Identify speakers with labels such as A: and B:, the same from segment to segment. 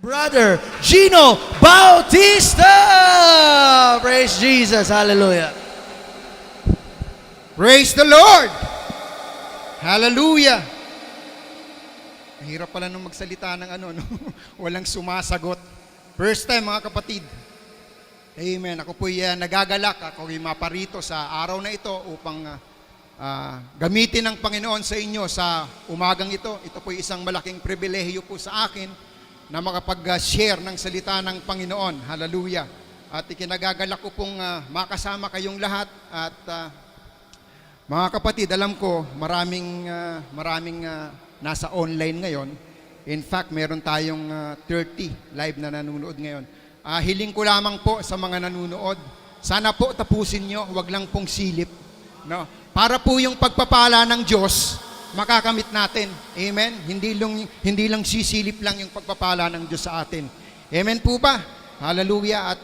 A: Brother Gino Bautista. Praise Jesus. Hallelujah.
B: Praise the Lord! Hallelujah! Mahirap pala nung magsalita ng no? Walang sumasagot. First time mga kapatid. Amen. Ako po'y nagagalak. Ako'y maparito sa araw na ito upang gamitin ng Panginoon sa inyo sa umagang ito. Ito po'y isang malaking pribilehiyo po sa akin na makapag-share ng salita ng Panginoon. Hallelujah! At ikinagagalak ko pong makasama kayong lahat at mga kapatid, alam ko maraming nasa online ngayon. In fact, meron tayong 30 live na nanonood ngayon. Hiling ko lamang po sa mga nanonood, sana po tapusin nyo, wag lang pong silip. No? Para po yung pagpapala ng Diyos, makakamit natin. Amen? Hindi lang sisilip lang yung pagpapala ng Diyos sa atin. Amen po ba? Hallelujah. At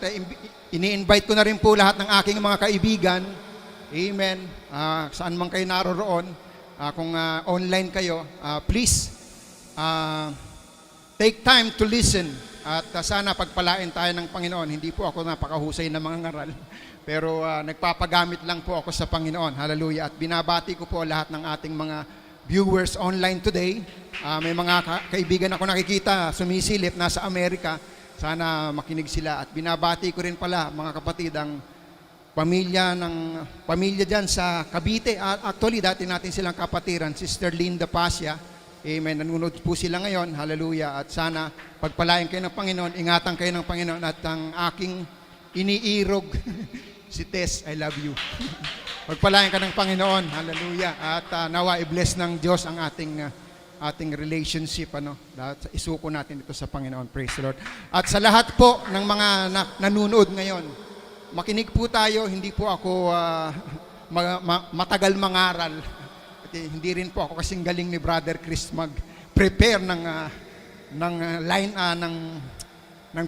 B: ini-invite ko na rin po lahat ng aking mga kaibigan. Amen. Saan man kayo naroroon, kung online kayo, please take time to listen at sana pagpalain tayo ng Panginoon. Hindi po ako napakahusay na mga ngaral, pero nagpapagamit lang po ako sa Panginoon. Hallelujah. At binabati ko po lahat ng ating mga viewers online today. May mga kaibigan ako nakikita sumisilip nasa Amerika. Sana makinig sila. At binabati ko rin pala mga kapatid ang pamilya dyan sa Cavite. Actually, dati natin silang kapatiran, Sister Linda Pasya. Amen. Nanonood po sila ngayon. Hallelujah. At sana pagpalain kayo ng Panginoon, ingatan kayo ng Panginoon. At ang aking iniirog, si Tess, I love you. Pagpalain ka ng Panginoon. Hallelujah. At nawa i-bless ng Diyos ang ating relationship. Isuko natin ito sa Panginoon. Praise the Lord. At sa lahat po ng mga nanonood ngayon, makinig po tayo, hindi po ako matagal mangaral. At hindi rin po ako kasing galing ni Brother Chris mag-prepare ng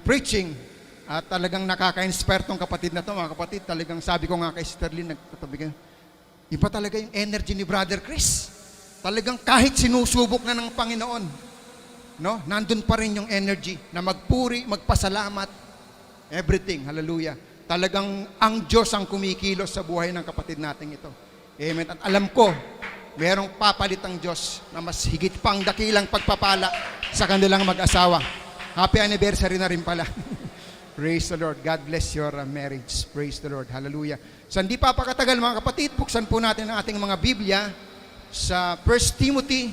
B: preaching. At talagang nakaka-inspire tong kapatid na to, mga kapatid. Talagang sabi ko nga kay Sister Lynn, nagtatabi ka, iba talaga yung energy ni Brother Chris. Talagang kahit sinusubok na ng Panginoon, no? Nandun pa rin yung energy na magpuri, magpasalamat, everything. Hallelujah. Talagang ang Diyos ang kumikilos sa buhay ng kapatid natin ito. Amen. At alam ko, merong papalit ang Diyos na mas higit pang dakilang pagpapala sa kanilang mag-asawa. Happy anniversary na rin pala. Praise the Lord. God bless your marriage. Praise the Lord. Hallelujah. So hindi pa pakatagal mga kapatid, buksan po natin ang ating mga Biblia sa 1 Timothy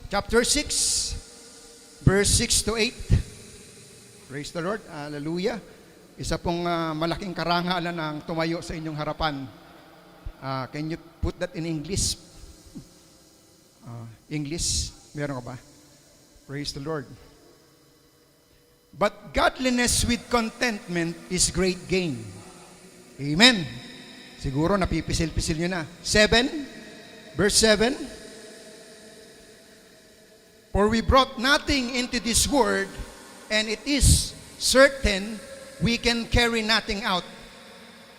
B: chapter 6, verse 6 to 8. Praise the Lord. Hallelujah. Isa pong malaking karangalan ang tumayo sa inyong harapan. Can you put that in English? English? Meron ka ba? Praise the Lord. But godliness with contentment is great gain. Amen. Siguro napipisil-pisil nyo na. 7, verse 7. For we brought nothing into this world, and it is certain we can carry nothing out.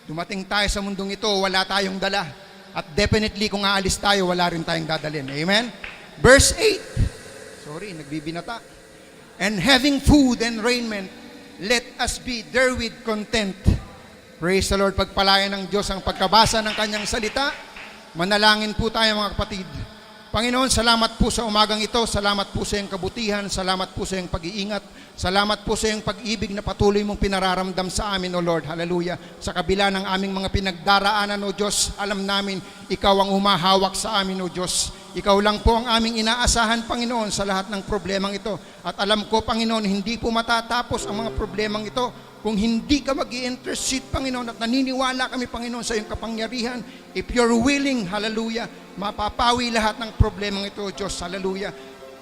B: Dumating tayo sa mundong ito, wala tayong dala. At definitely kung aalis tayo, wala rin tayong dadalhin. Amen? Verse 8. Sorry, nagbibinata. And having food and raiment, let us be therewith content. Praise the Lord. Pagpalayan ng Diyos ang pagkabasa ng kanyang salita. Manalangin po tayo mga kapatid. Panginoon, salamat po sa umagang ito. Salamat po sa iyong kabutihan. Salamat po sa iyong pag-iingat. Salamat po sa iyong pag-ibig na patuloy mong pinararamdam sa amin, O Lord. Hallelujah. Sa kabila ng aming mga pinagdaraanan, O Diyos, alam namin, Ikaw ang humahawak sa amin, O Diyos. Ikaw lang po ang aming inaasahan, Panginoon, sa lahat ng problemang ito. At alam ko, Panginoon, hindi po matatapos ang mga problemang ito kung hindi ka mag-i-intercede, Panginoon, at naniniwala kami, Panginoon, sa iyong kapangyarihan. If you're willing, hallelujah, mapapawi lahat ng problemang ito, Diyos, hallelujah.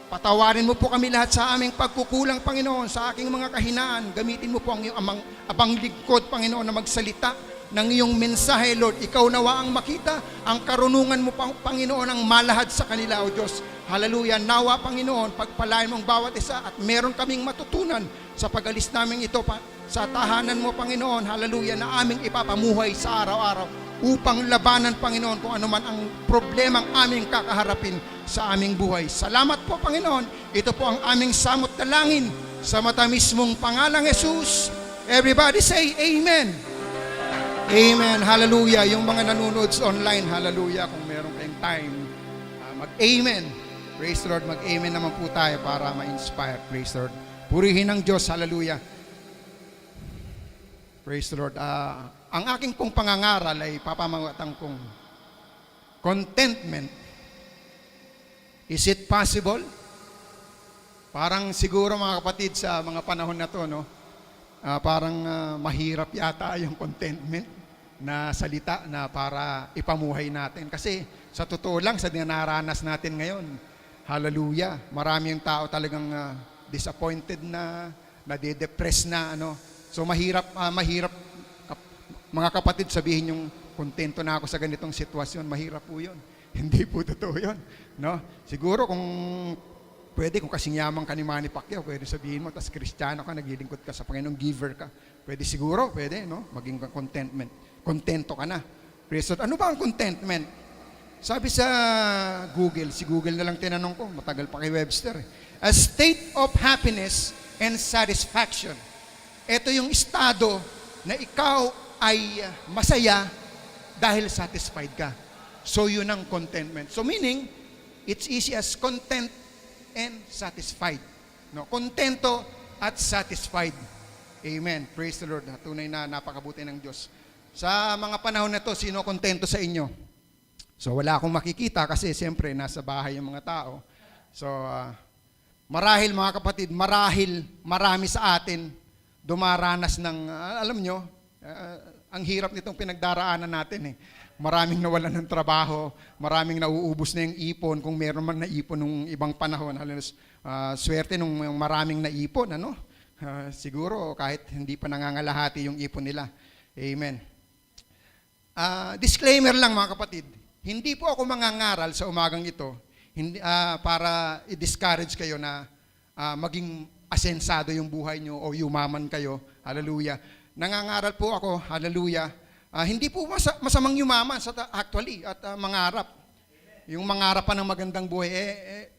B: Patawarin mo po kami lahat sa aming pagkukulang, Panginoon, sa aking mga kahinaan. Gamitin mo po ang iyong abang lingkod, Panginoon, na magsalita ng iyong mensahe, Lord. Ikaw nawa ang makita, ang karunungan mo, Panginoon, ang malahad sa kanila, O Diyos. Hallelujah. Nawa, Panginoon, pagpalain mong bawat isa at meron kaming matutunan sa pag-alis namin ito sa tahanan mo, Panginoon. Hallelujah, na aming ipapamuhay sa araw-araw. upang labanan, Panginoon, kung ano man ang problemang aming kakaharapin sa aming buhay. Salamat po, Panginoon. Ito po ang aming samot dalangin sa matamis mong pangalang Jesus. Everybody say Amen. Amen. Hallelujah. Yung mga nanonood sa online, hallelujah. Kung meron kayong time, mag-Amen. Praise the Lord. Mag-Amen naman po tayo para ma-inspire. Praise the Lord. Purihin ang Diyos. Hallelujah. Praise the Lord. Ang aking pong pangangaral ay papamagatan kong contentment. Is it possible? Parang siguro mga kapatid sa mga panahon na to, no? Parang mahirap yata yung contentment na salita na para ipamuhay natin. Kasi sa totoo lang, sa dinaranas natin ngayon, hallelujah, marami yung tao talagang disappointed na, nade-depress na, ano. So mahirap mga kapatid sabihin yung kontento na ako sa ganitong sitwasyon, mahirap po yun. Hindi po totoo yun, no? Siguro kung pwede, kung kasing yaman ka ni Manny Pacquiao, pwede sabihin mo, tas Kristiyano ka, naglilingkod ka sa Panginoong, giver ka. Pwede siguro, pwede, no? Maging contentment. Kontento ka na. Praise God. Ano ba ang contentment? Sabi sa Google, si Google na lang tinanong ko, matagal pa kay Webster. A state of happiness and satisfaction. Ito yung estado na ikaw ay masaya dahil satisfied ka. So yun ang contentment. So meaning, it's easy as content and satisfied. No, kontento at satisfied. Amen. Praise the Lord. Tunay na napakabuti ng Diyos. Sa mga panahon na to, sino kontento sa inyo? So wala akong makikita kasi siyempre nasa bahay yung mga tao. So marahil mga kapatid, marami sa atin dumaranas ng, alam nyo, ang hirap nitong pinagdaraanan natin eh. Maraming nawalan ng trabaho, maraming nauubos na yung ipon, kung meron man naipon nung ibang panahon. Halos swerte nung maraming naipon, ano? Siguro kahit hindi pa nangangalahati yung ipon nila. Amen. Disclaimer lang mga kapatid, hindi po ako mangangaral sa umagang ito para i-discourage kayo na maging asensado yung buhay nyo o yumaman kayo. Hallelujah. Nangangaral po ako, hallelujah. Hindi po masamang yumaman actually at mangarap. Yung mangarap pa ng magandang buhay,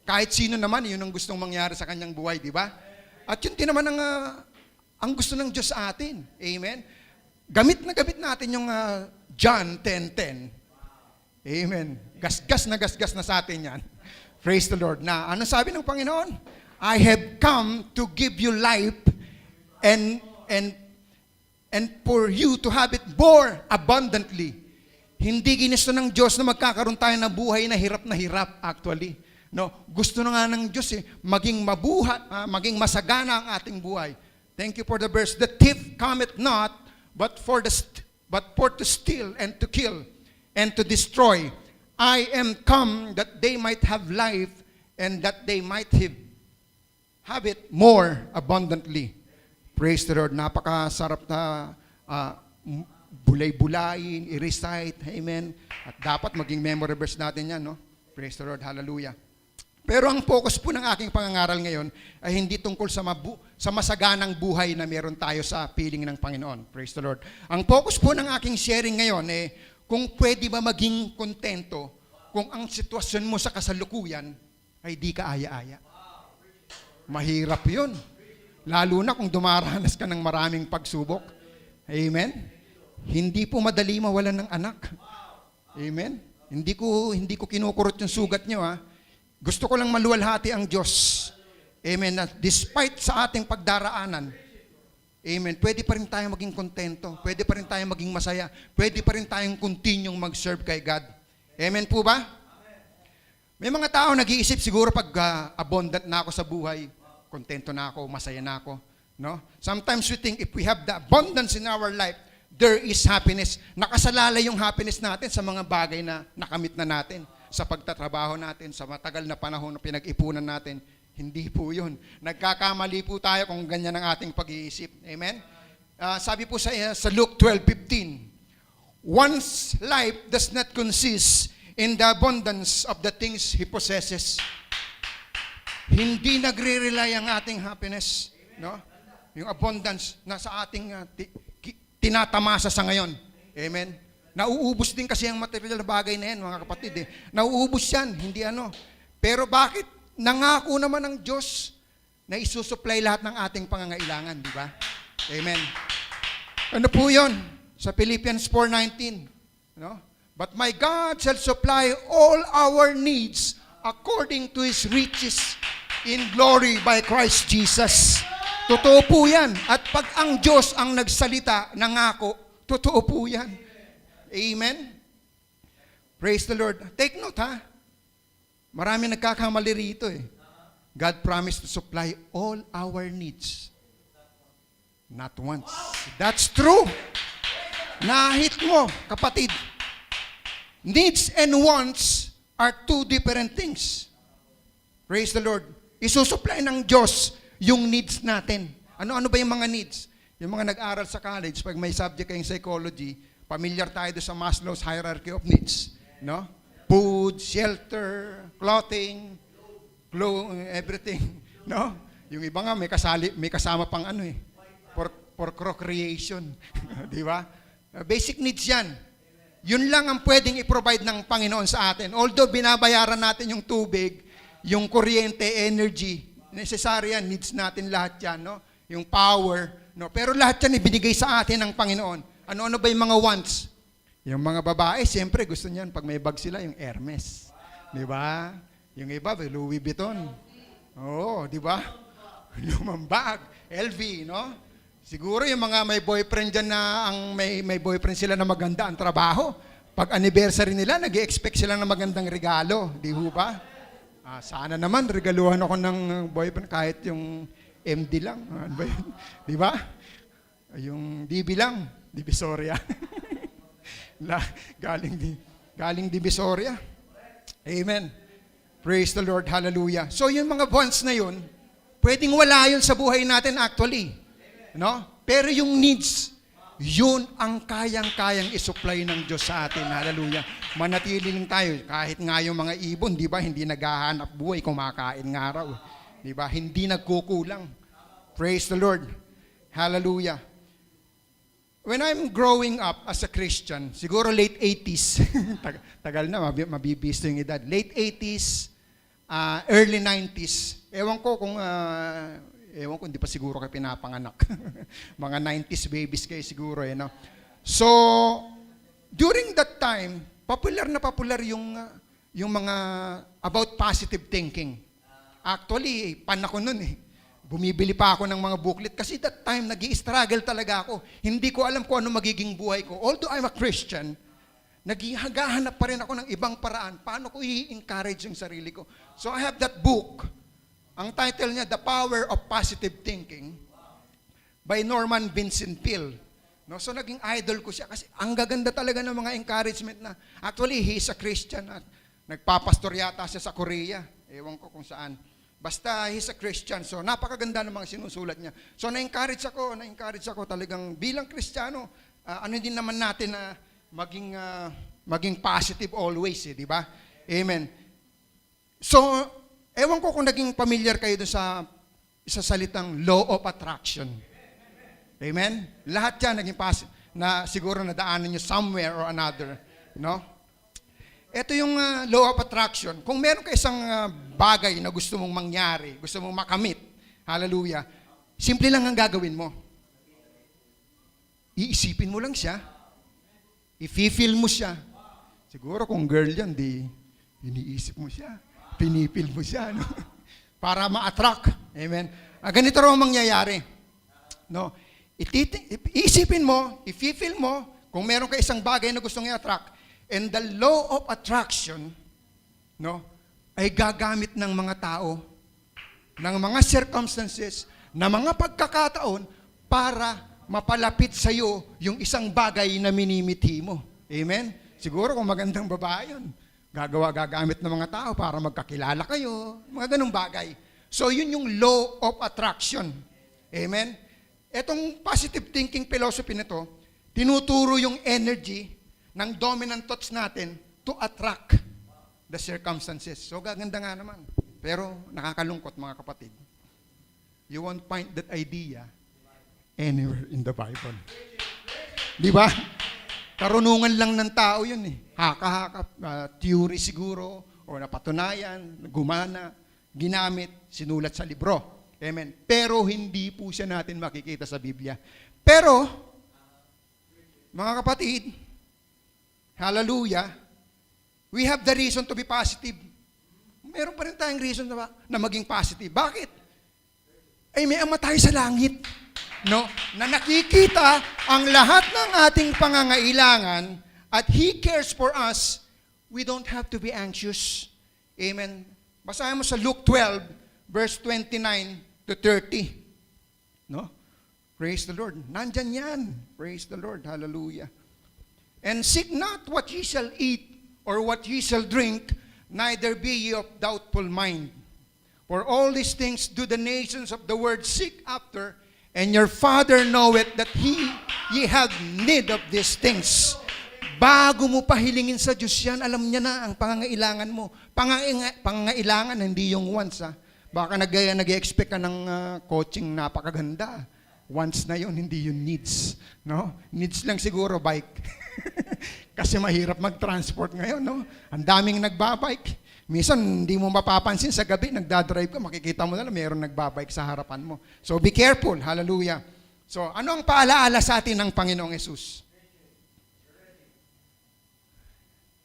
B: kahit sino naman, yun ang gustong mangyari sa kanyang buhay, di ba? At yun din naman ang gusto ng Diyos sa atin. Amen? Gamit natin yung John 10:10. Amen. Gasgas na sa atin yan. Praise the Lord. Na ano sabi ng Panginoon? I have come to give you life and for you to have it more abundantly. Hindi ginusto ng Diyos na magkakaroon tayo ng buhay na hirap actually. No, gusto na nga ng Diyos maging mabuhat, maging masagana ang ating buhay. Thank you for the verse. The thief cometh not, but for to steal and to kill and to destroy. I am come that they might have life and that they might have it more abundantly. Praise the Lord. Napakasarap na bulay-bulayin, i-recite. Amen. At dapat maging memory verse natin yan, no? Praise the Lord. Hallelujah. Pero ang focus po ng aking pangangaral ngayon ay hindi tungkol sa masaganang buhay na meron tayo sa piling ng Panginoon. Praise the Lord. Ang focus po ng aking sharing ngayon kung pwede ba maging kontento kung ang sitwasyon mo sa kasalukuyan ay di ka aya-aya. Mahirap yun. Lalo na kung dumaranas ka ng maraming pagsubok. Amen? Hindi po madali mawalan ng anak. Amen? Hindi ko kinukurot yung sugat nyo, ha. Gusto ko lang maluwalhati ang Diyos. Amen? Na despite sa ating pagdaraanan, amen, pwede pa rin tayo maging kontento. Pwede pa rin tayo maging masaya. Pwede pa rin tayong continuing mag-serve kay God. Amen po ba? May mga tao nag-iisip siguro pag abundant na ako sa buhay, kontento na ako, masaya na ako. No? Sometimes we think if we have the abundance in our life, there is happiness. Nakasalalay yung happiness natin sa mga bagay na nakamit na natin, sa pagtatrabaho natin, sa matagal na panahon na pinag-ipunan natin. Hindi po yun. Nagkakamali po tayo kung ganyan ang ating pag-iisip. Amen? Sabi po sa Luke 12:15, one's life does not consist in the abundance of the things he possesses. Hindi nagre-rely ang ating happiness, no? Yung abundance na sa ating tinatamasa sa ngayon. Amen? Nauubos din kasi ang material na bagay na yan, mga kapatid. Nauubos yan, hindi ano. Pero bakit? Nangako naman ng Diyos na isusupply lahat ng ating pangangailangan, di ba? Amen. Ano po yun? Sa Philippians 4:19. No? But my God shall supply all our needs according to His riches in glory by Christ Jesus. Totoo po yan. At pag ang Diyos ang nagsalita, nangako, totoo po yan. Amen? Praise the Lord. Take note, ha? Marami nagkakamali rito eh. God promised to supply all our needs. Not once. That's true. Nahit mo, kapatid. Needs and wants are two different things. Praise the Lord. Isusupply ng Diyos yung needs natin. Ano ba yung mga needs? Yung mga nag-aral sa college, pag may subject kayong psychology, familiar tayo doon sa Maslow's hierarchy of needs. No? Food, shelter, clothing, everything. No? Yung iba nga may kasama pang ano eh. For procreation. Di ba? Basic needs yan. Yun lang ang pwedeng i-provide ng Panginoon sa atin. Although binabayaran natin yung tubig, yung kuryente, energy, necessary yan, needs natin lahat yan, no? Yung power, no? Pero lahat yan ibinigay sa atin ng Panginoon. Ano-ano ba yung mga wants? Yung mga babae, siyempre gusto niyan pag may bag sila, yung Hermes. Di ba? Yung iba, Louis Vuitton. Oo, di ba? Lumang bag, LV, no? Siguro yung mga may boyfriend dyan na may boyfriend sila na maganda ang trabaho. Pag anniversary nila, nag-expect sila ng magandang regalo. Di ho ba? Sana naman, regaluhan ako ng boyfriend kahit yung MD lang. Ano ba yun? Di ba? Yung DB lang. Divisoria. galing Divisoria. Amen. Praise the Lord. Hallelujah. So yung mga wants na yun, pwedeng wala yun sa buhay natin actually. No? Pero yung needs, yun ang kayang-kayang isupply ng Diyos sa atin. Hallelujah. Manatili lang tayo. Kahit nga yung mga ibon, di ba, hindi naghahanap buhay, kumakain ng araw. Di ba? Hindi nagkukulang. Praise the Lord. Hallelujah. When I'm growing up as a Christian, siguro late 80s, tagal na, mabibisto yung edad. Late 80s, early 90s. Ewan ko, hindi pa siguro kayo pinapanganak. Mga 90s babies kayo siguro, no? So, during that time, popular yung mga about positive thinking. Actually, panahon nun eh. Bumibili pa ako ng mga booklet kasi that time nag-i-struggle talaga ako. Hindi ko alam kung ano magiging buhay ko. Although I'm a Christian, naghahanap pa rin ako ng ibang paraan. Paano ko i-encourage yung sarili ko? So I have that book. Ang title niya, The Power of Positive Thinking by Norman Vincent Peale. No? So naging idol ko siya kasi ang gaganda talaga ng mga encouragement na. Actually, he is a Christian at nagpapastor yata siya sa Korea. Ewan ko kung saan. Basta he's a Christian. So napakaganda ng mga sinusulat niya. So na-encourage ako talagang bilang Kristiyano. Ano din naman natin na maging positive always, di ba? Amen. So, ewan ko kung naging familiar kayo doon sa salitang law of attraction. Amen? Lahat yan naging na siguro nadaanan nyo somewhere or another. No? Ito yung law of attraction. Kung meron ka isang bagay na gusto mong mangyari, gusto mong makamit, hallelujah, simple lang ang gagawin mo. Iisipin mo lang siya. I-feel mo siya. Siguro kung girl yan, iniisip mo siya. Pinipil mo siya. No? Para ma-attract. Amen. Ganito raw ang mangyayari. No? Iisipin mo, i-feel mo, kung meron ka isang bagay na gustong i-attract, and the law of attraction, no, ay gagamit ng mga tao, ng mga circumstances, na mga pagkakataon para mapalapit sa iyo yung isang bagay na minimithi mo. Amen? Siguro kung magandang babae yun, gagamit ng mga tao para magkakilala kayo, mga ganung bagay. So yun yung law of attraction. Amen? Etong positive thinking philosophy nito, tinuturo yung energy ng dominant thoughts natin to attract the circumstances. So, gaganda nga naman. Pero, nakakalungkot mga kapatid. You won't find that idea anywhere in the Bible. Di ba? Karunungan lang ng tao yun eh. Haka-haka, theory siguro, o napatunayan, gumana, ginamit, sinulat sa libro. Amen. Pero hindi po siya natin makikita sa Biblia. Pero, mga kapatid, hallelujah, we have the reason to be positive. Meron pa rin tayong reason na maging positive. Bakit? Ay may Ama tayo sa langit, no? Na nakikita ang lahat ng ating pangangailangan at He cares for us. We don't have to be anxious. Amen. Basahin mo sa Luke 12, verse 29 to 30. No? Praise the Lord. Nandyan yan. Praise the Lord. Hallelujah. And seek not what ye shall eat or what ye shall drink, neither be ye of doubtful mind. For all these things do the nations of the world seek after, and your Father knoweth that ye have need of these things. Bago mo pa hilingin sa Diyos yan, alam niya na ang pangangailangan mo. Pangangailangan, hindi yung wants. Baka nag-expect ka ng coaching napakaganda. Wants na yun, hindi yung needs. No? Needs lang siguro, bike. Kasi mahirap mag-transport ngayon. No? Ang daming nagbabike. Minsan, hindi mo mapapansin sa gabi, nagdadrive ka, makikita mo na lang, mayroong nagbabike sa harapan mo. So, be careful. Hallelujah. So, ano ang paalaala sa atin ng Panginoong Yesus?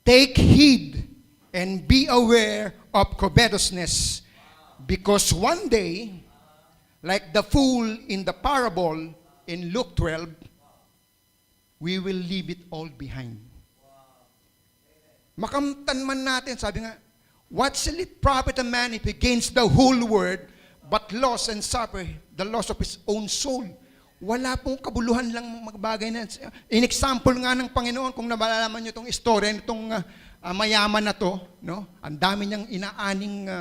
B: Take heed and be aware of covetousness, because one day, like the fool in the parable in Luke 12, we will leave it all behind. Makamtan man natin, sabi nga, what shall it profit a man if he gains the whole world, but loss and suffer the loss of his own soul? Wala pong kabuluhan lang magbagay na. In example nga ng Panginoon, kung nabalaman nyo itong istorya nitong mayaman na to, no? Ang dami niyang inaaning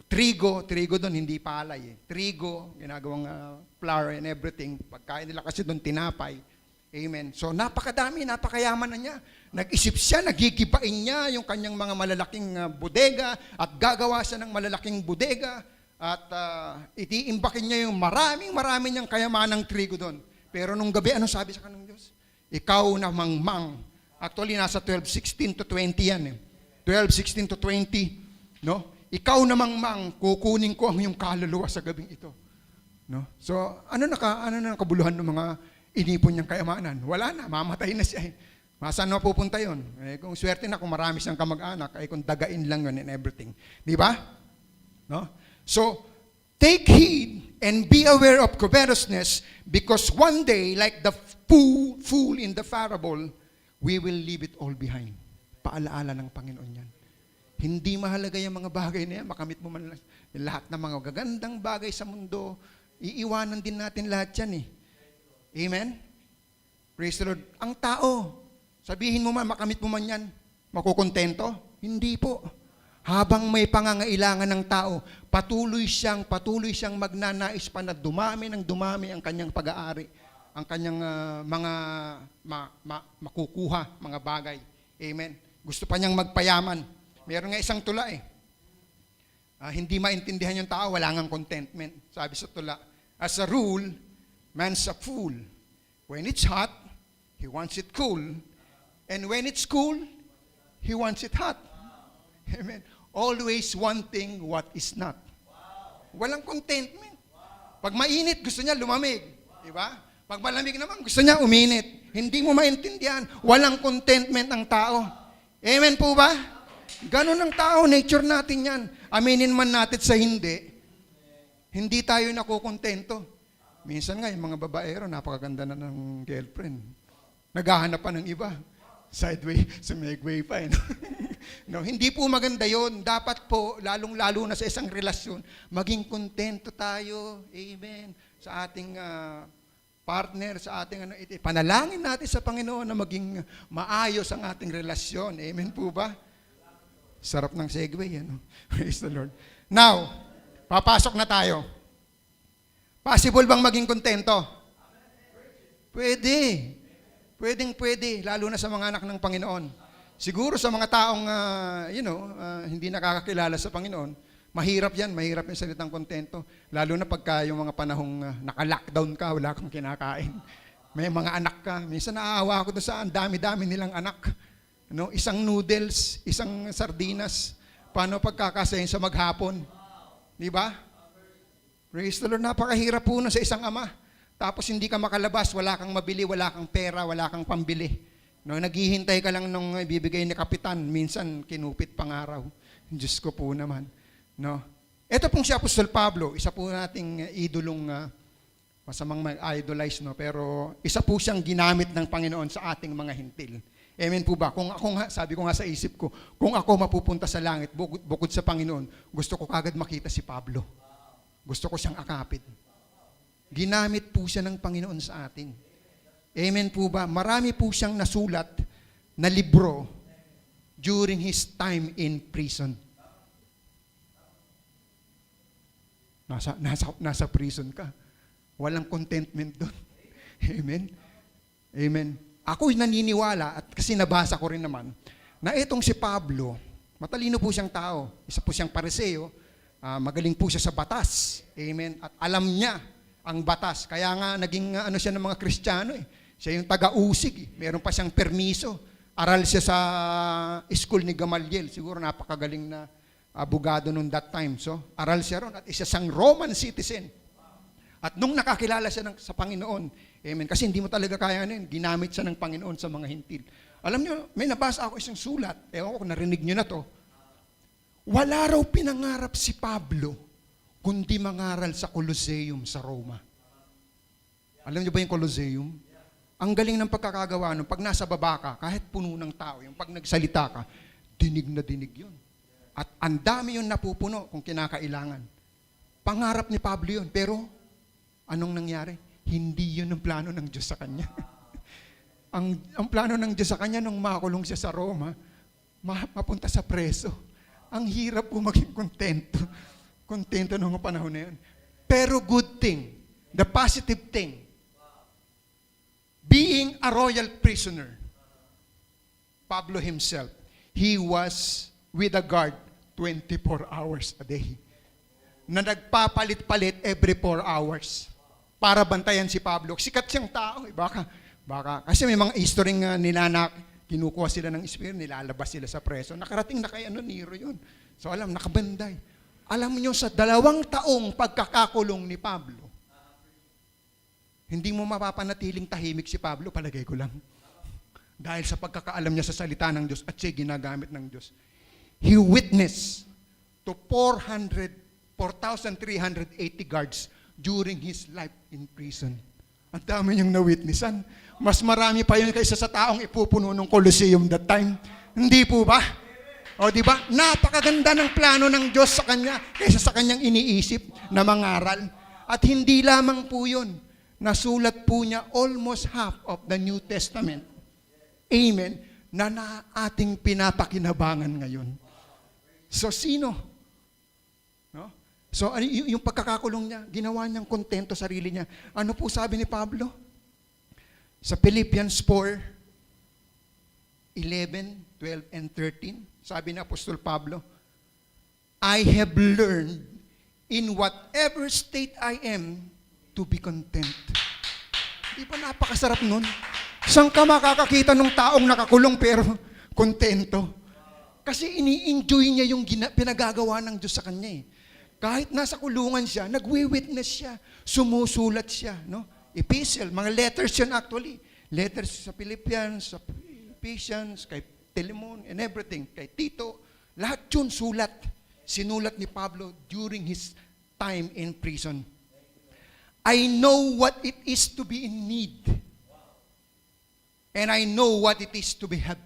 B: trigo doon, hindi palay eh. Trigo, ginagawang flour and everything. Pagkain nila kasi doon tinapay. Amen. So napakadami, napakayaman na niya. Nag-isip siya, nagigibain niya yung kanyang mga malalaking bodega at gagawa siya ng malalaking bodega. At itiimbakin niya yung marami niyang kayamanang trigo doon. Pero nung gabi, ano sabi sa kanang Diyos? Ikaw na mangmang. Actually, nasa 12:16 to 20 yan eh. 12:16 to 20. No? Ikaw na mangmang, kukunin ko ang iyong kaluluwa sa gabing ito. No? So, ano na kabuluhan ng mga inipon niyang kayamanan? Wala na, mamatay na siya eh. Saan na pupunta yun? Eh, kung swerte na, kung marami siyang kamag-anak, ay kung dagain lang yun and everything. Di ba? No? So, take heed and be aware of covetousness, because one day, like the fool in the parable, we will leave it all behind. Paalaala ng Panginoon yan. Hindi mahalaga yung mga bagay na yan. Makamit mo man lahat ng mga gagandang bagay sa mundo. Iiwanan din natin lahat yan eh. Amen? Praise the Lord. Ang tao, sabihin mo man, makamit mo man yan, makukontento? Hindi po. Habang may pangangailangan ng tao, patuloy siyang magnanais pa na dumami ang kanyang pag-aari, ang kanyang mga makukuha, mga bagay. Amen. Gusto pa niyang magpayaman. Meron nga isang tula eh. Hindi maintindihan yung tao, wala ngang contentment. Sabi sa tula, as a rule, man's a fool. When it's hot, he wants it cool. And when it's cool, he wants it hot. Amen. Always wanting what is not. Walang contentment. Pag mainit, gusto niya lumamig. Diba? Pag malamig naman, gusto niya uminit. Hindi mo maintindihan. Walang contentment ang tao. Amen po ba? Ganon ang tao, nature natin yan. Aminin man natin sa hindi tayo nakukontento. Minsan nga, yung mga babaero, napakaganda na ng girlfriend. Naghahanap pa ng iba. Sideway, sumegway pa eh. No, hindi po maganda yon. Dapat po, lalong-lalo na sa isang relasyon, maging kontento tayo. Amen. Sa ating partner, sa ating panalangin natin sa Panginoon na maging maayos ang ating relasyon. Amen po ba? Sarap ng segue, ano? Praise the Lord. Now, papasok na tayo. Possible bang maging kontento? Pwede. Pwede, lalo na sa mga anak ng Panginoon. Siguro sa mga taong, hindi nakakakilala sa Panginoon, mahirap yung salitang kontento. Lalo na pagka yung mga panahong naka-lockdown ka, wala kang kinakain. May mga anak ka. Minsan naaawa ako doon sa ang dami-dami nilang anak. No? Isang noodles, isang sardinas. Paano pagkakasayin sa maghapon? Di ba? Praise the Lord, napakahirap po na sa isang ama. Tapos hindi ka makalabas, wala kang mabili, wala kang pera, wala kang pambili. No, naghihintay ka lang nung ibibigay ni kapitan. Minsan, kinupit pangaraw. Diyos ko po naman. No? Ito pong si Apostol Pablo, isa po nating idolong masamang mag-idolize, no? Pero isa po siyang ginamit ng Panginoon sa ating mga hintil. Amen po ba? Kung ako nga, sabi ko nga sa isip ko, kung ako mapupunta sa langit, bukod sa Panginoon, gusto ko kagad makita si Pablo. Gusto ko siyang akapit. Ginamit po siya ng Panginoon sa atin. Amen po ba? Marami po siyang nasulat na libro during his time in prison. Nasa prison ka. Walang contentment doon. Amen? Amen. Ako'y naniniwala, at kasi nabasa ko rin naman, na itong si Pablo, matalino po siyang tao. Isa po siyang pariseo. Magaling po siya sa batas. Amen. At alam niya ang batas. Kaya nga naging ano siya ng mga Kristiyano eh. Siya yung taga-usig eh. Meron pa siyang permiso. Aral siya sa school ni Gamaliel. Siguro napakagaling na abogado nung that time. So, aral siya ron at isa siyang Roman citizen. At nung nakakilala siya sa Panginoon, amen, kasi hindi mo talaga kaya na yun, ginamit siya ng Panginoon sa mga hintil. Alam niyo, may nabasa ako isang sulat, ewan ko kung narinig niyo na to, wala raw pinangarap si Pablo, kundi mangaral sa Colosseum sa Roma. Alam niyo ba yung Colosseum? Ang galing ng pagkakagawa nun, pag nasa baba ka, kahit puno ng tao, yung pag nagsalita ka, dinig na dinig yun. At ang dami yun napupuno kung kinakailangan. Pangarap ni Pablo yun, pero anong nangyari? Hindi yun ang plano ng Diyos sa kanya. ang plano ng Diyos sa kanya nung makulong siya sa Roma, mapunta sa preso. Ang hirap po maging kontento. Kontento nung panahon na yun. Pero good thing, the positive thing, being a royal prisoner, Pablo himself, he was with a guard 24 hours a day. Na nagpapalit-palit every 4 hours para bantayan si Pablo. Sikat siyang tao. Baka. Kasi may mga history nga nila na kinukuha sila ng espiritu, nilalabas sila sa preso. Nakarating na kay Nero yun. So nakabanday. Alam niyo sa 2 taong pagkakakulong ni Pablo, hindi mo mapapanatiling tahimik si Pablo, palagay ko lang. Dahil sa pagkakaalam niya sa salita ng Diyos at siya ginagamit ng Diyos. He witnessed to 4,380 guards during his life in prison. Ang dami niyang na-witnessan. Mas marami pa yun kaysa sa taong ipupuno ng Colosseum that time. Hindi po ba? O di ba? Napakaganda ng plano ng Diyos sa kanya kaysa sa kanyang iniisip na mangaral. At hindi lamang po yun. Nasulat po niya almost half of the New Testament. Amen. Na ating pinapakinabangan ngayon. So sino? No? So yung pagkakakulong niya, ginawa niyang kontento sarili niya. Ano po sabi ni Pablo? Sa Philippians 4:11, 12, and 13, sabi ni Apostol Pablo, I have learned in whatever state I am to be content. Di ba napakasarap nun? Saan ka makakakita ng taong nakakulong pero kontento? Kasi ini-enjoy niya yung pinagagawa ng Diyos sa kanya eh. Kahit nasa kulungan siya, nagwi-witness siya, sumusulat siya. No? Epistle, mga letters yan actually. Letters sa Philippians, sa Ephesians, kay Telemon, and everything. Kay Tito, lahat yun sulat. Sinulat ni Pablo during his time in prison. I know what it is to be in need. And I know what it is to have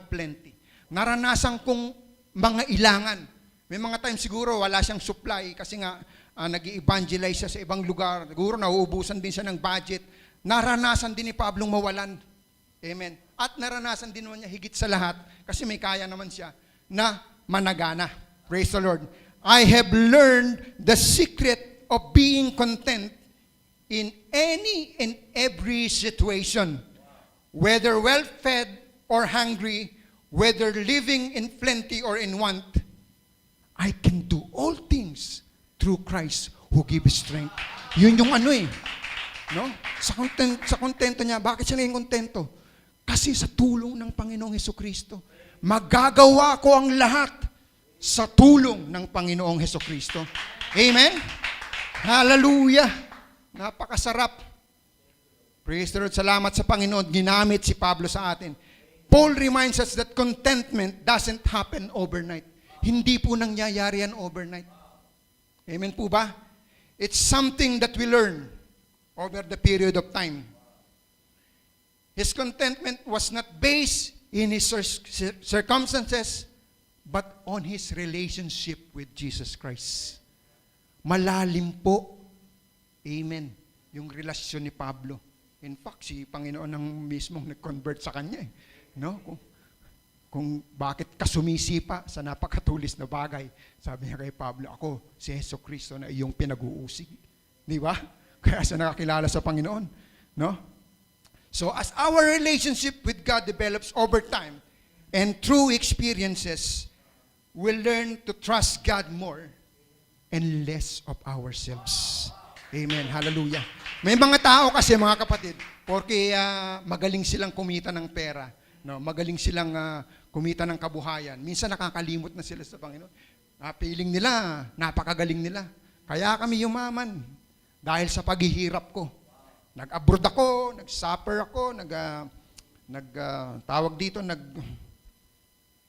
B: plenty. Naranasan kong mga ilangan. May mga times siguro wala siyang supply kasi nga nag-i-evangelize siya sa ibang lugar. Siguro nauubusan din siya ng budget. Naranasan din ni Pablong mawalan. Amen. At naranasan din naman niya higit sa lahat kasi may kaya naman siya na managana. Praise the Lord. I have learned the secret of being content in any and every situation. Whether well-fed or hungry, whether living in plenty or in want, I can do all things through Christ who gives strength. Yun yung ano eh. No? Sa kontento niya, bakit siya naging kontento? Kasi sa tulong ng Panginoong Hesukristo, magagawa ko ang lahat sa tulong ng Panginoong Hesukristo. Amen? Hallelujah! Napakasarap. Praise the Lord. Salamat sa Panginoon. Ginamit si Pablo sa atin. Paul reminds us that contentment doesn't happen overnight. Hindi po nangyayari yan overnight. Amen po ba? It's something that we learn over the period of time. His contentment was not based in his circumstances, but on his relationship with Jesus Christ. Malalim po. Amen. Yung relasyon ni Pablo. In fact, si Panginoon ang mismong nag-convert sa kanya. No? Kung bakit ka sumisipa sa napakatulis na bagay. Sabi niya kay Pablo, ako, si Jesucristo na iyong pinag-uusig. Di ba? Kaya siya nakakilala sa Panginoon. No? So, as our relationship with God develops over time and through experiences, we'll learn to trust God more and less of ourselves. Amen. Hallelujah. May mga tao kasi, mga kapatid, porque magaling silang kumita ng pera. No, magaling silang kumita ng kabuhayan. Minsan nakakalimot na sila sa Panginoon. Feeling nila, napakagaling nila. Kaya kami yumaman dahil sa paghihirap ko. Nag-abroad ako, nag-suffer ako,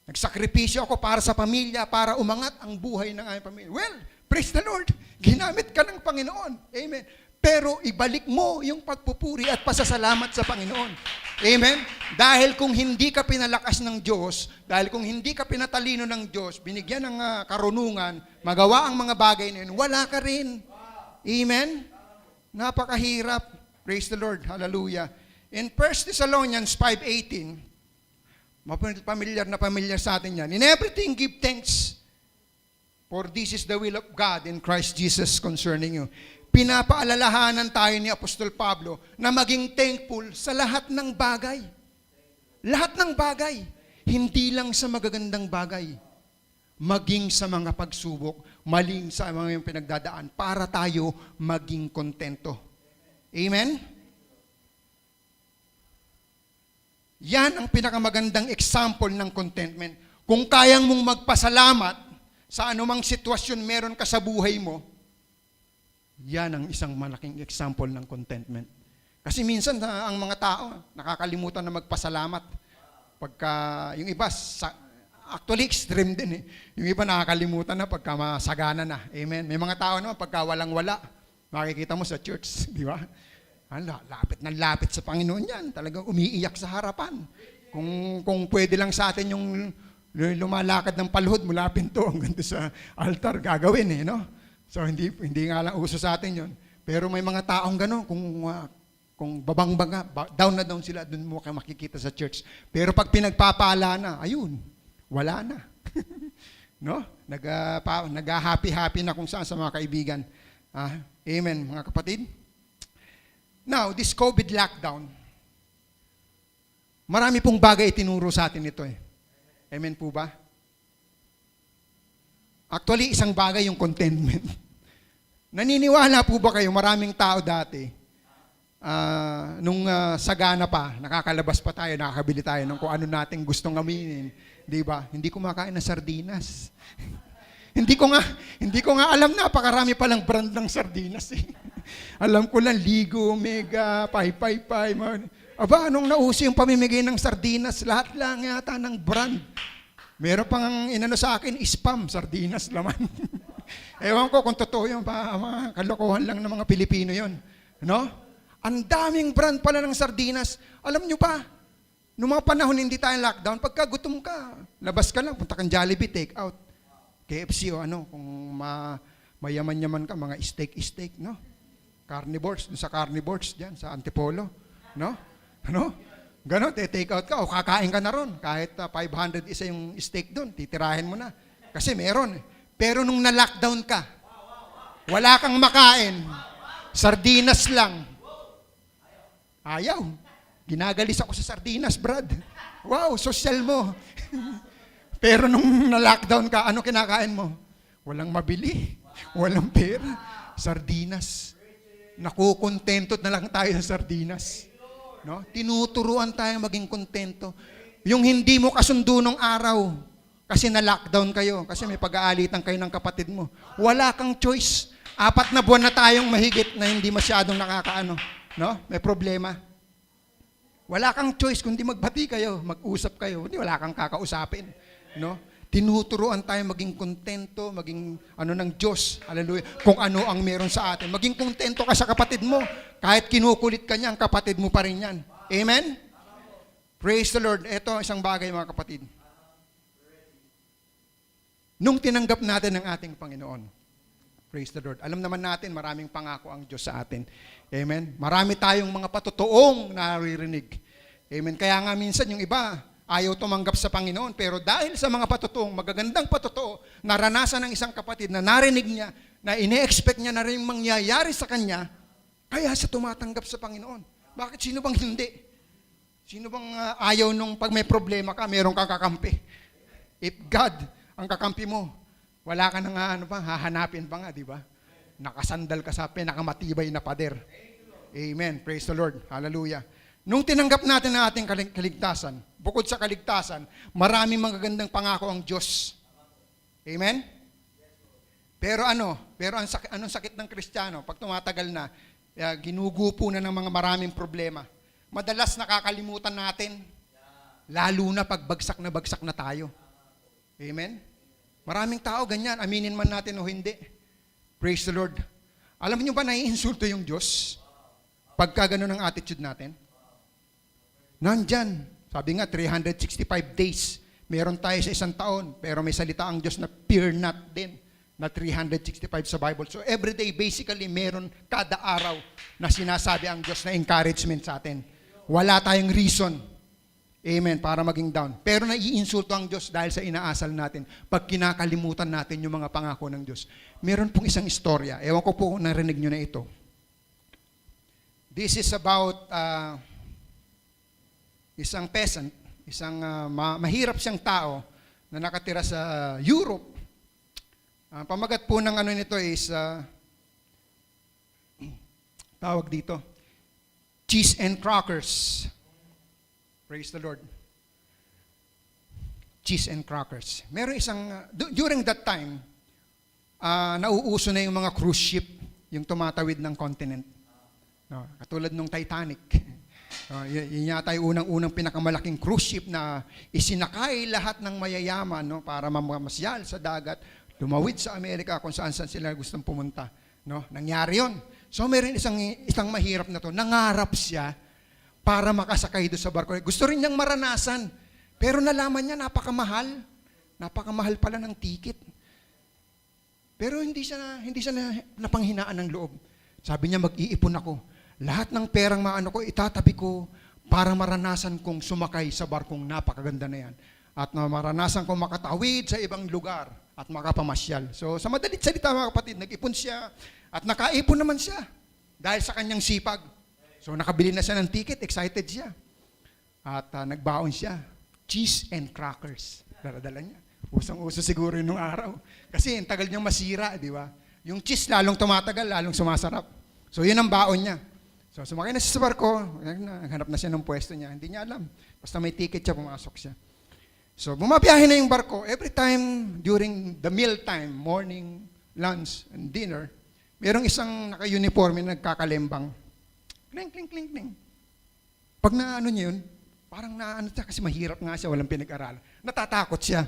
B: nagsakripisyo ako para sa pamilya, para umangat ang buhay ng aming pamilya. Well, praise the Lord. Ginamit ka ng Panginoon. Amen. Pero ibalik mo yung pagpupuri at pasasalamat sa Panginoon. Amen? Dahil kung hindi ka pinalakas ng Diyos, dahil kung hindi ka pinatalino ng Diyos, binigyan ng karunungan, magawa ang mga bagay na yun, wala ka rin. Amen? Napakahirap. Praise the Lord. Hallelujah. In 1 Thessalonians 5:18, familiar sa atin yan. In everything give thanks, for this is the will of God in Christ Jesus concerning you. Pinapaalalahanan tayo ni Apostol Pablo na maging thankful sa lahat ng bagay. Lahat ng bagay. Hindi lang sa magagandang bagay. Maging sa mga pagsubok, maling sa mga pinagdadaan, para tayo maging kontento. Amen? Yan ang pinakamagandang example ng contentment. Kung kayang mong magpasalamat sa anumang sitwasyon meron ka sa buhay mo, yan ang isang malaking example ng contentment. Kasi minsan ang mga tao nakakalimutan na magpasalamat. Pagka yung iba, actually extreme din eh. Yung iba nakakalimutan na pagka masagana na. Amen. May mga tao naman pagka walang-wala, makikita mo sa church, di ba? Lapit na lapit sa Panginoon yan. Talagang umiiyak sa harapan. Kung pwede lang sa atin yung lumalakad ng paluhod mula pinto hanggang sa altar, gagawin eh, no? So, hindi nga lang uso sa atin yon. Pero may mga taong gano'n, kung babang-banga, down na down sila, doon mo kayo makikita sa church. Pero pag pinagpapala na, ayun, wala na. No? Nag-happy-happy na kung saan sa mga kaibigan. Amen, mga kapatid. Now, this COVID lockdown, marami pong bagay itinuro sa atin ito eh. Amen po ba? Actually, isang bagay yung contentment. Naniniwala po ba kayo, maraming tao dati, nung sagana pa, nakakalabas pa tayo, nakakabili tayo ng kung ano nating gustong aminin. Di ba? Hindi kumakain ng sardinas. Hindi ko nga alam, napakarami palang brand ng sardinas eh. Alam ko lang, Ligo, Mega, Pai. Aba, anong nauso yung pamimigay ng sardinas? Lahat lang yata ng brand. Meron pang inano sa akin, spam, sardinas laman. Ewan ko kung totoo yun, mga kalokohan lang ng mga Pilipino yun. No? Ang daming brand pala ng sardinas. Alam nyo ba, noong mga panahon hindi tayo lockdown, pagka gutom ka, labas ka lang, punta kang Jollibee, take out. KFC o ano, kung mayaman-yaman ka, mga steak, no? Carnivores, sa carnivores dyan, sa Antipolo. No? Ano? Ganon, take out ka o kakain ka na ron. Kahit 500 isa yung steak doon, titirahin mo na. Kasi meron. Pero nung na-lockdown ka, wala kang makain, sardinas lang. Ayaw. Ginagalis ako sa sardinas, Brad. Wow, social mo. Pero nung na-lockdown ka, ano kinakain mo? Walang mabili. Walang pera. Sardinas. Nakukontentot na lang tayo sa sardinas. No? Tinuturuan tayo maging kontento. Yung hindi mo kasundo nung araw, kasi na-lockdown kayo, kasi may pag-aalitan kayo ng kapatid mo. Wala kang choice. 4 na buwan na tayong mahigit na hindi masyadong nakakaano. No? May problema. Wala kang choice kundi magbati kayo, mag-usap kayo. Hindi, wala kang kakausapin. No? Tinuturuan tayo maging kontento, maging ng Diyos. Hallelujah. Kung ano ang meron sa atin. Maging kontento ka sa kapatid mo. Kahit kinukulit ka niya, ang kapatid mo pa rin yan. Amen? Praise the Lord. Ito, isang bagay mga kapatid. Nung tinanggap natin ang ating Panginoon, praise the Lord, alam naman natin, maraming pangako ang Diyos sa atin. Amen? Marami tayong mga patutuong naririnig. Amen? Kaya nga minsan yung iba, ayaw tumanggap sa Panginoon. Pero dahil sa mga patutuong, magagandang patutuo, naranasan ng isang kapatid na narinig niya, na ine-expect niya na rin mangyayari sa kanya, kaya siya tumatanggap sa Panginoon. Bakit? Sino bang hindi? Sino bang ayaw nung pag may problema ka, meron kang kakampi? If God ang kakampi mo, wala ka nang hahanapin pa nga, di ba? Nakasandal ka sa pinakamatibay na pader. Amen. Praise the Lord. Hallelujah. Nung tinanggap natin ang ating kaligtasan, bukod sa kaligtasan, maraming magagandang pangako ang Diyos. Amen? Pero anong sakit ng Kristiyano? Pag tumatagal na, ginugupo na ng mga maraming problema. Madalas nakakalimutan natin, lalo na pag bagsak na tayo. Amen? Maraming tao ganyan, aminin man natin o hindi. Praise the Lord. Alam niyo ba, naiinsulto yung Diyos? Pagka ganun ang attitude natin? Nandyan. Sabi nga, 365 days. Meron tayo sa isang taon, pero may salita ang Diyos na fear not din, na 365 sa Bible. So every day, basically, meron kada araw na sinasabi ang Diyos na encouragement sa atin. Wala tayong reason, amen, para maging down. Pero naiinsulto ang Diyos dahil sa inaasal natin. Pag kinakalimutan natin yung mga pangako ng Diyos. Meron pong isang istorya. Ewan ko po kung narinig nyo na ito. This is about isang peasant, isang mahirap siyang tao na nakatira sa Europe. Pamagat po ng nito is tawag dito, cheese and crackers. Praise the Lord. Cheese and crackers. Meron isang, during that time, nauuso na yung mga cruise ship, yung tumatawid ng continent. No, katulad nung Titanic. Yun yata yung unang-unang pinakamalaking cruise ship na isinakay lahat ng mayayaman, no, para mamamasyal sa dagat, tumawid sa Amerika kung saan sila gustong pumunta. No? Nangyari yun. So meron isang mahirap na to. Nangarap siya para makasakay doon sa barko. Gusto rin niyang maranasan. Pero nalaman niya, napakamahal. Napakamahal pala ng ticket. Pero hindi siya napanghinaan ng loob. Sabi niya, mag-iipon ako. Lahat ng perang maano ko, itatabi ko para maranasan kong sumakay sa barkong napakaganda na yan. At maranasan kong makatawid sa ibang lugar at makapamasyal. So sa madalit salita mga kapatid, nag-ipon siya at nakaipon naman siya dahil sa kanyang sipag. So nakabili na siya ng ticket, excited siya. At nagbaon siya. Cheese and crackers. Daradala niya. Usang-uso siguro nung araw. Kasi ang tagal niyang masira, di ba? Yung cheese lalong tumatagal, lalong sumasarap. So yun ang baon niya. So sumakay na siya sa barko, naghanap na siya ng pwesto niya. Hindi niya alam. Basta may ticket siya, pumasok siya. So bumabiyahe na yung barko. Every time during the meal time, morning, lunch, and dinner, merong isang naka-uniforme na nagkakalembang. Kling, kling, kling, kling. Pag naano niya yun, parang naano siya kasi mahirap nga siya, walang pinag-aralan. Natatakot siya.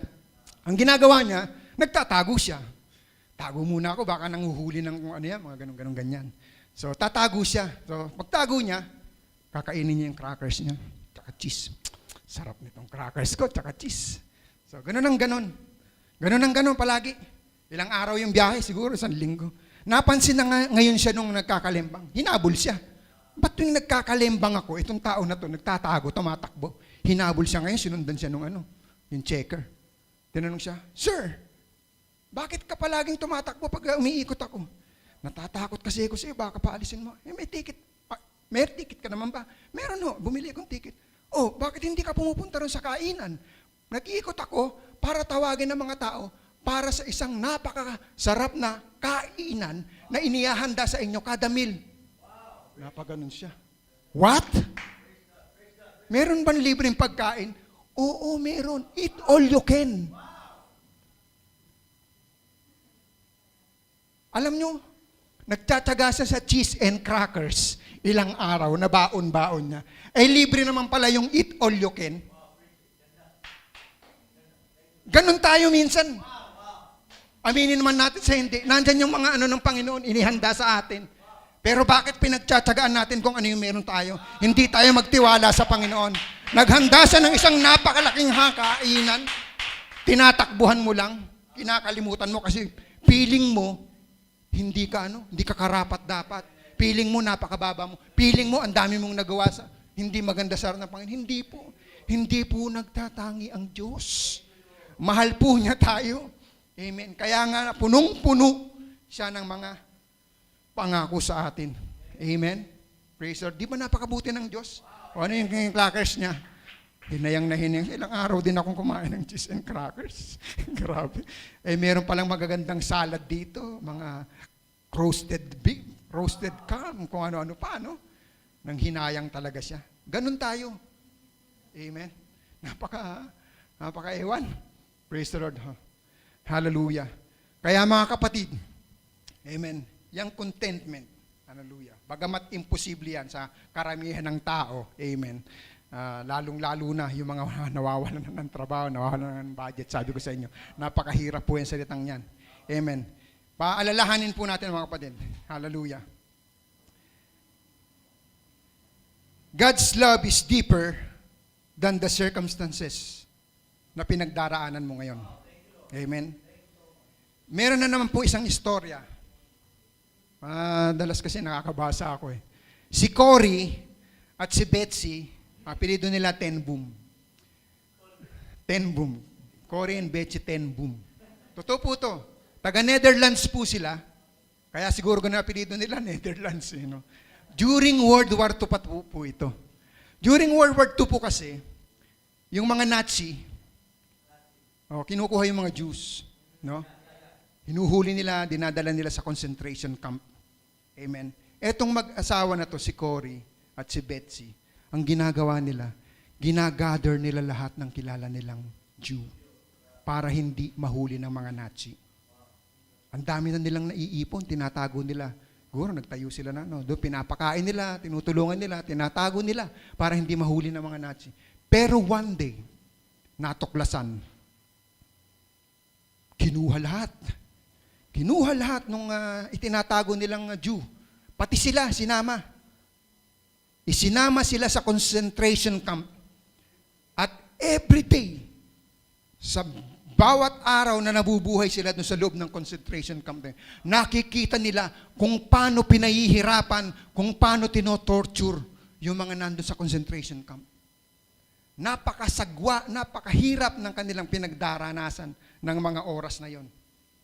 B: Ang ginagawa niya, nagtatago siya. Tago muna ako, baka nanguhuli ng kung ano yan, mga ganun-ganun ganyan. So tatago siya. So pagtago niya, kakainin niya yung crackers niya, tsaka cheese. Sarap nitong crackers ko, tsaka cheese. So ganun ang ganun. Ganun ang ganun palagi. Ilang araw yung biyahe, siguro 1 linggo. Napansin na ngayon siya nung nagkakalembang. Hinabol siya. Ba't tuwing nagkakalembang ako, itong tao na to, nagtatago, tumatakbo. Hinabol siya ngayon, sinundan siya nung yung checker. Tinanong siya, Sir, bakit ka palaging tumatakbo pag umiikot ako? Natatakot kasi ako sa'yo, baka paalisin mo. May ticket. May ticket ka naman ba? Meron ho, bumili akong ticket. Oh, bakit hindi ka pumupunta ron sa kainan? Nag-iikot ako para tawagin ng mga tao para sa isang napakasarap na kainan na inihahanda sa inyo kada meal. Napaganon siya. What? Meron bang libreng pagkain? Oo, meron. Eat all you can. Alam nyo, nagtsatsaga siya sa cheese and crackers ilang araw na baon-baon niya. Eh, libre naman pala yung eat all you can. Ganon tayo minsan. Aminin naman natin sa hindi. Nandyan yung mga ng Panginoon, inihanda sa atin. Pero bakit pinagtsatsagaan natin kung ano yung meron tayo? Hindi tayo magtiwala sa Panginoon. Naghanda siya ng isang napakalaking kainan. Tinatakbuhan mo lang. Kinakalimutan mo kasi feeling mo, hindi ka karapat dapat. Feeling mo napakababa mo. Feeling mo ang dami mong nagawa sa hindi maganda sa harap ng Panginoon. Hindi po. Hindi po nagtatangi ang Diyos. Mahal po niya tayo. Amen. Kaya nga punong-puno siya ng mga pangako sa atin. Amen. Praise the Lord. Di ba napakabuti ng Diyos? O ano yung crackers niya? Hinayang na hinayang. Ilang araw din akong kumain ng cheese and crackers. Grabe. Eh, meron palang magagandang salad dito. Mga roasted beef, roasted calm, kung ano-ano pa, no? Nang hinayang talaga siya. Ganun tayo. Amen. Napaka-ewan. Praise the Lord. Hallelujah. Kaya mga kapatid, amen, yung contentment, hallelujah, bagamat imposible yan sa karamihan ng tao, amen, lalong-lalo na yung mga nawawalan ng trabaho, nawawalan ng budget, sabi ko sa inyo, napakahirap po yung salitang yan. Amen. Paalalahanin po natin mga kapatid. Hallelujah. God's love is deeper than the circumstances na pinagdaraanan mo ngayon. Amen. Meron na naman po isang istorya. Dalas kasi nakakabasa ako eh. Si Cory at si Betsy, apelido nila Ten Boom. Ten Boom. Cory and Betsy Ten Boom. Totoo po to. Taga Netherlands po sila. Kaya siguro ganun apelido nila, Netherlands. You know. During World War II pa po ito. During World War II po kasi, yung mga Nazi, kinukuha yung mga Jews. No? Hinuhuli nila, dinadala nila sa concentration camp. Amen. Etong mag-asawa na to, si Cory at si Betsy, ang ginagawa nila, ginagather nila lahat ng kilala nilang Jew para hindi mahuli ng mga Nazi. Ang dami na nilang naiipon, tinatago nila. Siguro nagtayo sila na, doon pinapakain nila, tinutulungan nila, tinatago nila para hindi mahuli ng mga Nazi. Pero one day, natuklasan, kinuha lahat. Kinuha lahat nung itinatago nilang Jew. Pati sila, sinama. Isinama sila sa concentration camp. At every day, sa bawat araw na nabubuhay sila doon sa loob ng concentration camp, nakikita nila kung paano pinahihirapan, kung paano tinotorture yung mga nandun sa concentration camp. Napakasagwa, napakahirap ng kanilang pinagdaranasan ng mga oras na yon.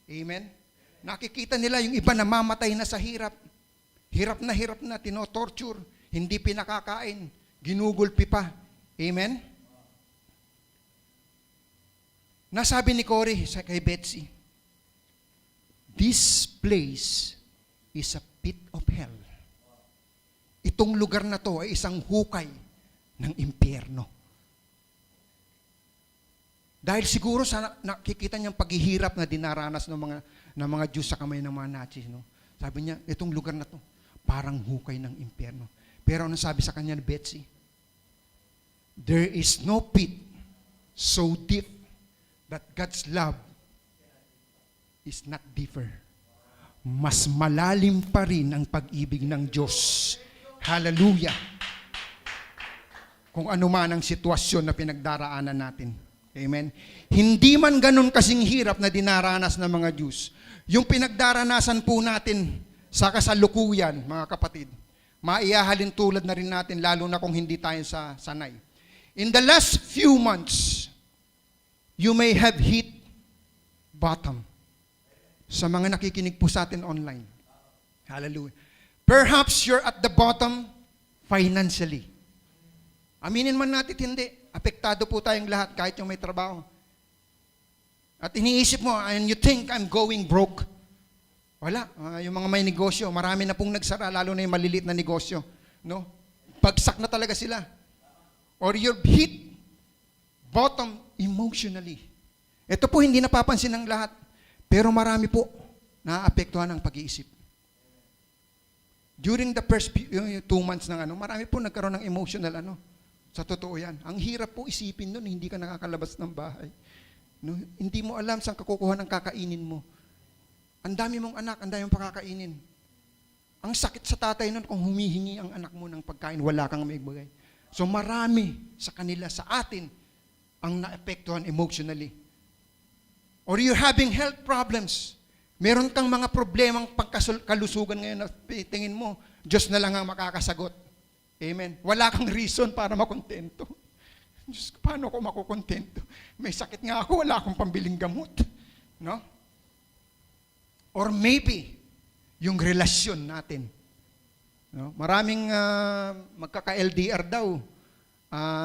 B: Amen? Nakikita nila yung iba namamatay na sa hirap. Hirap na, tinotorture, hindi pinakakain, ginugulpi pa. Amen? Nasabi ni Cory kay Betsy, this place is a pit of hell. Itong lugar na to ay isang hukay ng impyerno. Dahil siguro sa nakikita niyang paghihirap na dinaranas ng mga Diyos sa kamay ng mga Nazis, no? Sabi niya, itong lugar na to, parang hukay ng impyerno. Pero ano sabi sa kanya ni Betsy? There is no pit so deep that God's love is not deeper. Mas malalim pa rin ang pag-ibig ng Diyos. Hallelujah! Kung ano man ang sitwasyon na pinagdaraanan natin. Amen? Hindi man ganun kasing hirap na dinaranas ng mga Diyos. Yung pinagdaranasan po natin sa kasalukuyan, mga kapatid, maiahalin tulad na rin natin, lalo na kung hindi tayo sanay. In the last few months, you may have hit bottom. Sa mga nakikinig po sa atin online. Hallelujah. Perhaps you're at the bottom financially. Aminin man natin, hindi. Apektado po tayong lahat kahit yung may trabaho. At iniisip mo, and you think I'm going broke. Wala. Yung mga may negosyo, marami na pong nagsara, lalo na yung maliliit na negosyo. No? Bagsak na talaga sila. Or you're hit bottom emotionally. Ito po hindi napapansin ng lahat. Pero marami po naapektuhan ng pag-iisip. During the first 2 months ng marami po nagkaroon ng emotional Sa totoo yan. Ang hirap po isipin nun, hindi ka nakakalabas ng bahay. No? Hindi mo alam saan ka kukuha ng kakainin mo. Ang dami mong anak, ang dami mong pakakainin. Ang sakit sa tatay nun kung humihingi ang anak mo ng pagkain, wala kang maibigay. So marami sa kanila, sa atin, ang naapektuhan emotionally. Or you're having health problems. Meron kang mga problemang pagkalusugan ngayon na tingin mo, Diyos na lang ang makakasagot. Amen. Wala kang reason para makontento. Diyos, paano ako makukontento? May sakit nga ako, wala akong pambiling gamot. No? Or maybe, yung relasyon natin. No? Maraming magkaka-LDR daw,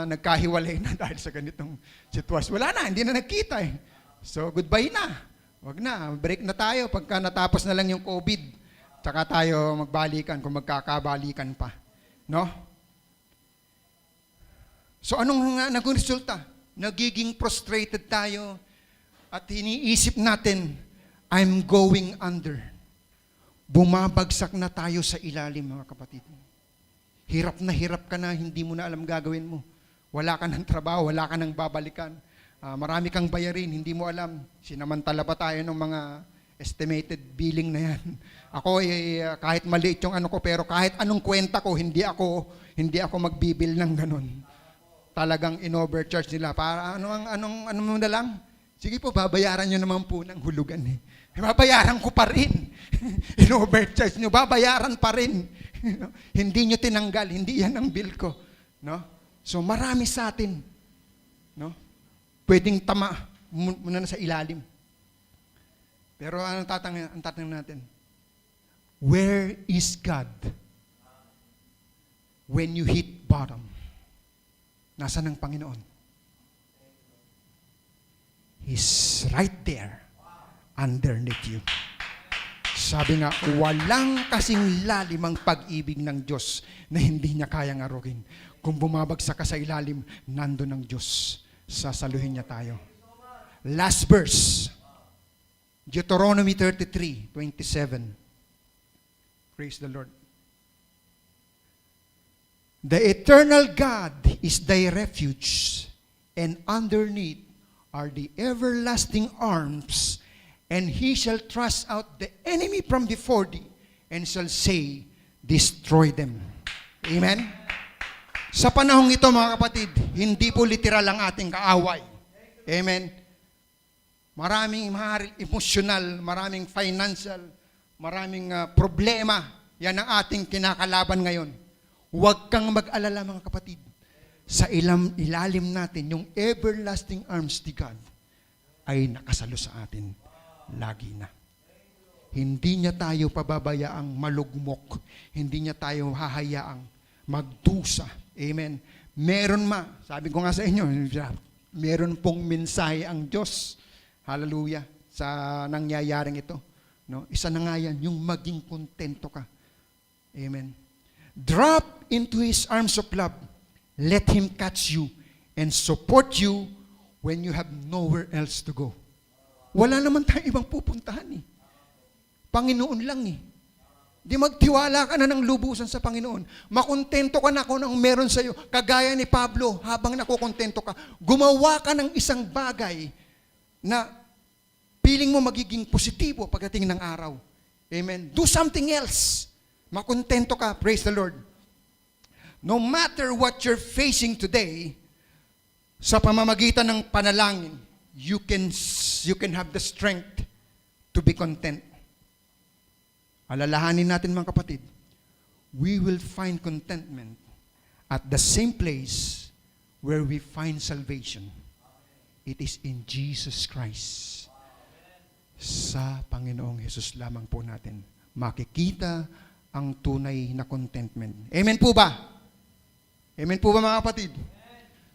B: nagkahiwalay na dahil sa ganitong sitwasyon. Wala na, hindi na nagkita eh. So, goodbye na. Wag na, break na tayo pagka natapos na lang yung COVID. Tsaka tayo magbalikan kung magkakabalikan pa. No? So, anong naging resulta? Nagiging frustrated tayo at iniisip natin, I'm going under. Bumabagsak na tayo sa ilalim, mga kapatid. Hirap ka na, hindi mo na alam gagawin mo. Wala ka ng trabaho, wala ka ng babalikan. Marami kang bayarin, hindi mo alam. Sinamantala pa tayo ng mga estimated billing na yan. Ako, kahit maliit yung ko, pero kahit anong kwenta ko, hindi ako magbibil ng ganun. Talagang in-overcharge nila. Para ano mo na lang? Sige po, babayaran nyo naman po ng hulugan eh. Babayaran ko pa rin. In-overcharge nyo, babayaran pa rin. Hindi nyo tinanggal, hindi yan ang bill ko. No? So marami sa atin, no? Pwedeng tama muna sa ilalim. Pero ang tatanong natin, where is God when you hit bottom? Nasaan ang Panginoon? He's right there underneath you. Sabi nga, walang kasing lalim ang pag-ibig ng Diyos na hindi niya kayang arukin. Kung bumabagsak ka sa ilalim, nandun ang Diyos. Sasaluhin niya tayo. Last verse. Deuteronomy 33:27. Praise the Lord. The eternal God is thy refuge, and underneath are the everlasting arms, and he shall thrust out the enemy from before thee, and shall say, destroy them. Amen? Sa panahong ito, mga kapatid, hindi po literal ang ating kaaway. Amen? Maraming emotional, maraming financial, maraming problema. Yan ang ating kinakalaban ngayon. Huwag kang mag-alala, mga kapatid. Sa ilalim natin, yung everlasting arms ni God ay nakasalo sa atin lagi na. Hindi niya tayo pababayaang malugmok. Hindi niya tayo hahayaang magdusa. Amen. Meron sabi ko nga sa inyo, meron pong mensahe ang Diyos. Hallelujah. Sa nangyayaring ito. No? Isa na nga yan, yung maging kontento ka. Amen. Drop into His arms of love. Let Him catch you and support you when you have nowhere else to go. Wala naman tayong ibang pupuntahan eh. Panginoon lang eh. Di magtiwala ka na ng lubusan sa Panginoon. Makontento ka na kung anong meron sa iyo. Kagaya ni Pablo, habang nakukontento ka, gumawa ka ng isang bagay na feeling mo magiging positibo pagdating ng araw. Amen. Do something else. Makontento ka. Praise the Lord. No matter what you're facing today, sa pamamagitan ng panalangin, you can have the strength to be content. Alalahanin natin, mga kapatid, we will find contentment at the same place where we find salvation. It is in Jesus Christ. Sa Panginoong Hesus lamang po natin makikita ang tunay na contentment. Amen po ba? Amen po ba, mga kapatid?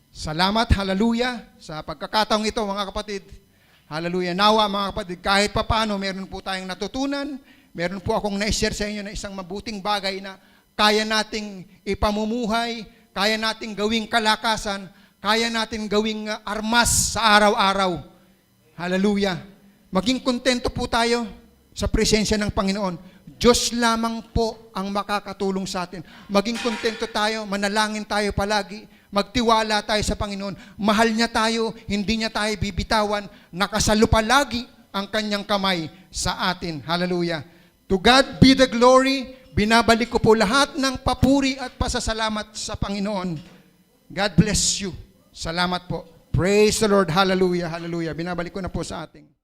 B: Salamat, hallelujah, sa pagkakataong ito, mga kapatid. Hallelujah. Nawa, mga kapatid, kahit papaano, meron po tayong natutunan, meron po akong na-share sa inyo na isang mabuting bagay na kaya nating ipamumuhay, kaya nating gawing kalakasan, kaya nating gawing armas sa araw-araw. Hallelujah. Maging kontento po tayo sa presensya ng Panginoon. Diyos lamang po ang makakatulong sa atin. Maging kontento tayo, manalangin tayo palagi, magtiwala tayo sa Panginoon. Mahal niya tayo, hindi niya tayo bibitawan, nakasalo palagi ang kanyang kamay sa atin. Hallelujah. To God be the glory. Binabalik ko po lahat ng papuri at pasasalamat sa Panginoon. God bless you. Salamat po. Praise the Lord. Hallelujah. Hallelujah. Binabalik ko na po sa ating